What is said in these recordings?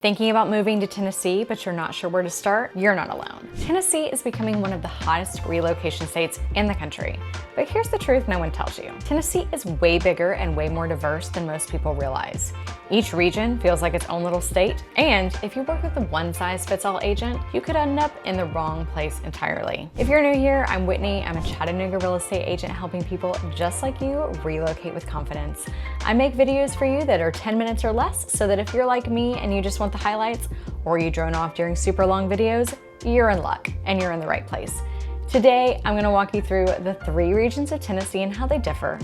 Thinking about moving to Tennessee, but you're not sure where to start? You're not alone. Tennessee is becoming one of the hottest relocation states in the country. But here's the truth no one tells you. Tennessee is way bigger and way more diverse than most people realize. Each region feels like its own little state, and if you work with a one-size-fits-all agent, you could end up in the wrong place entirely. If you're new here, I'm Whitney. I'm a Chattanooga real estate agent helping people just like you relocate with confidence. I make videos for you that are 10 minutes or less, so that if you're like me and you just want the highlights, or you drone off during super long videos, you're in luck and you're in the right place. Today, I'm gonna walk you through the 3 regions of Tennessee and how they differ,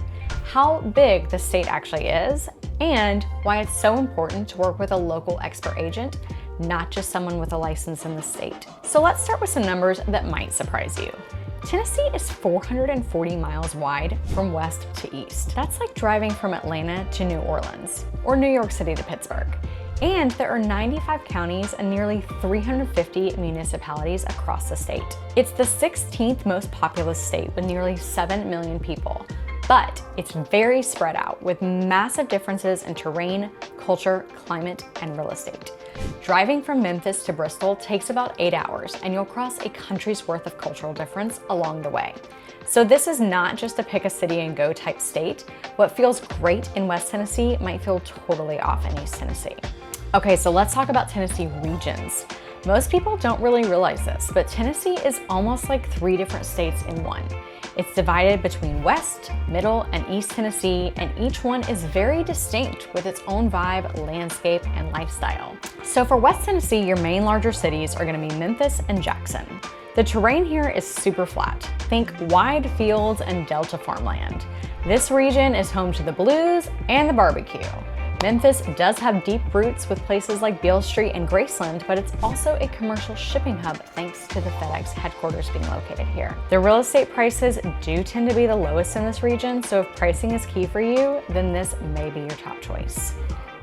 how big the state actually is, and why it's so important to work with a local expert agent, not just someone with a license in the state. So let's start with some numbers that might surprise you. Tennessee is 440 miles wide from west to east. That's like driving from Atlanta to New Orleans, or New York City to Pittsburgh. And there are 95 counties and nearly 350 municipalities across the state. It's the 16th most populous state with nearly 7 million people, but it's very spread out with massive differences in terrain, culture, climate, and real estate. Driving from Memphis to Bristol takes about 8 hours, and you'll cross a country's worth of cultural difference along the way. So this is not just a pick a city and go type state. What feels great in West Tennessee might feel totally off in East Tennessee. Okay, so let's talk about Tennessee regions. Most people don't really realize this, but Tennessee is almost like 3 different states in one. It's divided between West, Middle, and East Tennessee, and each one is very distinct with its own vibe, landscape, and lifestyle. So for West Tennessee, your main larger cities are gonna be Memphis and Jackson. The terrain here is super flat. Think wide fields and delta farmland. This region is home to the blues and the barbecue. Memphis does have deep roots with places like Beale Street and Graceland, but it's also a commercial shipping hub thanks to the FedEx headquarters being located here. The real estate prices do tend to be the lowest in this region, so if pricing is key for you, then this may be your top choice.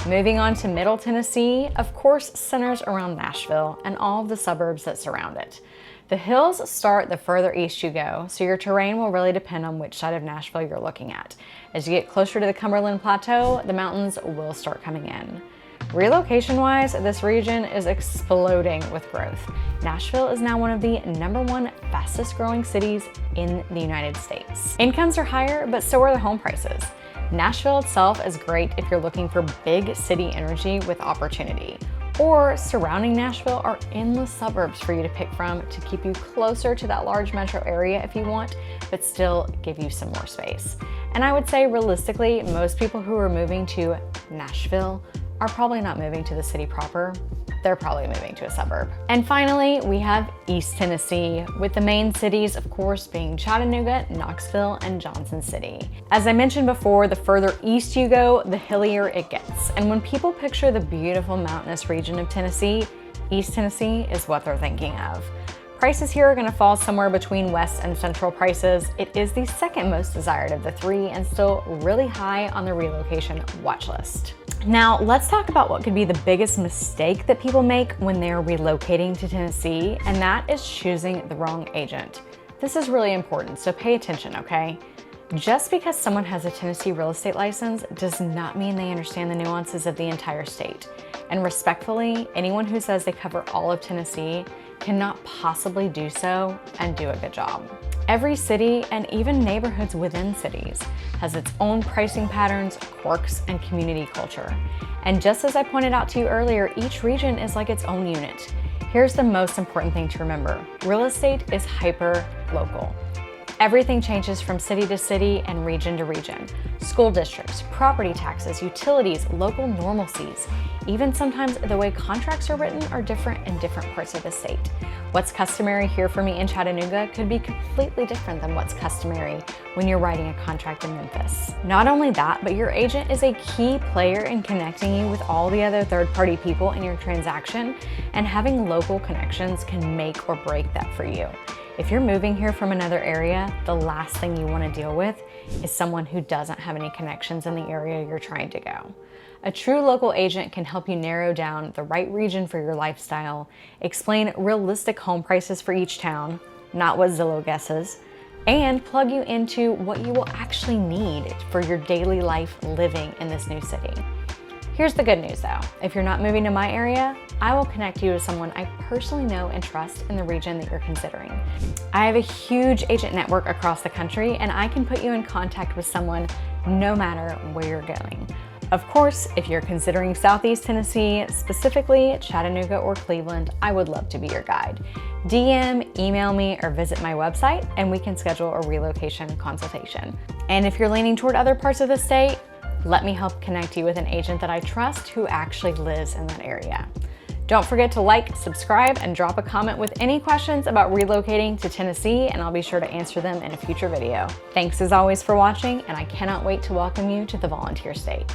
Moving on to Middle Tennessee, of course, centers around Nashville and all of the suburbs that surround it. The hills start the further east you go, so your terrain will really depend on which side of Nashville you're looking at. As you get closer to the Cumberland Plateau, the mountains will start coming in. Relocation-wise, this region is exploding with growth. Nashville is now one of the #1 fastest growing cities in the United States. Incomes are higher, but so are the home prices. Nashville itself is great if you're looking for big city energy with opportunity. Or surrounding Nashville are endless suburbs for you to pick from to keep you closer to that large metro area if you want, but still give you some more space. And I would say realistically, most people who are moving to Nashville are probably not moving to the city proper. They're probably moving to a suburb. And finally, we have East Tennessee, with the main cities, of course, being Chattanooga, Knoxville, and Johnson City. As I mentioned before, the further east you go, the hillier it gets. And when people picture the beautiful mountainous region of Tennessee, East Tennessee is what they're thinking of. Prices here are gonna fall somewhere between West and Central prices. It is the second most desired of the 3 and still really high on the relocation watch list. Now, let's talk about what could be the biggest mistake that people make when they're relocating to Tennessee, and that is choosing the wrong agent. This is really important, so pay attention, okay? Just because someone has a Tennessee real estate license does not mean they understand the nuances of the entire state. And respectfully, anyone who says they cover all of Tennessee cannot possibly do so and do a good job. Every city, and even neighborhoods within cities, has its own pricing patterns, quirks, and community culture. And just as I pointed out to you earlier, each region is like its own unit. Here's the most important thing to remember. Real estate is hyper-local. Everything changes from city to city and region to region. School districts, property taxes, utilities, local normalcies. Even sometimes the way contracts are written are different in different parts of the state. What's customary here for me in Chattanooga could be completely different than what's customary when you're writing a contract in Memphis. Not only that, but your agent is a key player in connecting you with all the other third-party people in your transaction, and having local connections can make or break that for you. If you're moving here from another area, the last thing you want to deal with is someone who doesn't have any connections in the area you're trying to go. A true local agent can help you narrow down the right region for your lifestyle, explain realistic home prices for each town, not what Zillow guesses, and plug you into what you will actually need for your daily life living in this new city. Here's the good news though. If you're not moving to my area, I will connect you to someone I personally know and trust in the region that you're considering. I have a huge agent network across the country, and I can put you in contact with someone no matter where you're going. Of course, if you're considering Southeast Tennessee, specifically Chattanooga or Cleveland, I would love to be your guide. DM, email me, or visit my website, and we can schedule a relocation consultation. And if you're leaning toward other parts of the state, let me help connect you with an agent that I trust who actually lives in that area. Don't forget to like, subscribe, and drop a comment with any questions about relocating to Tennessee, and I'll be sure to answer them in a future video. Thanks as always for watching, and I cannot wait to welcome you to the Volunteer State.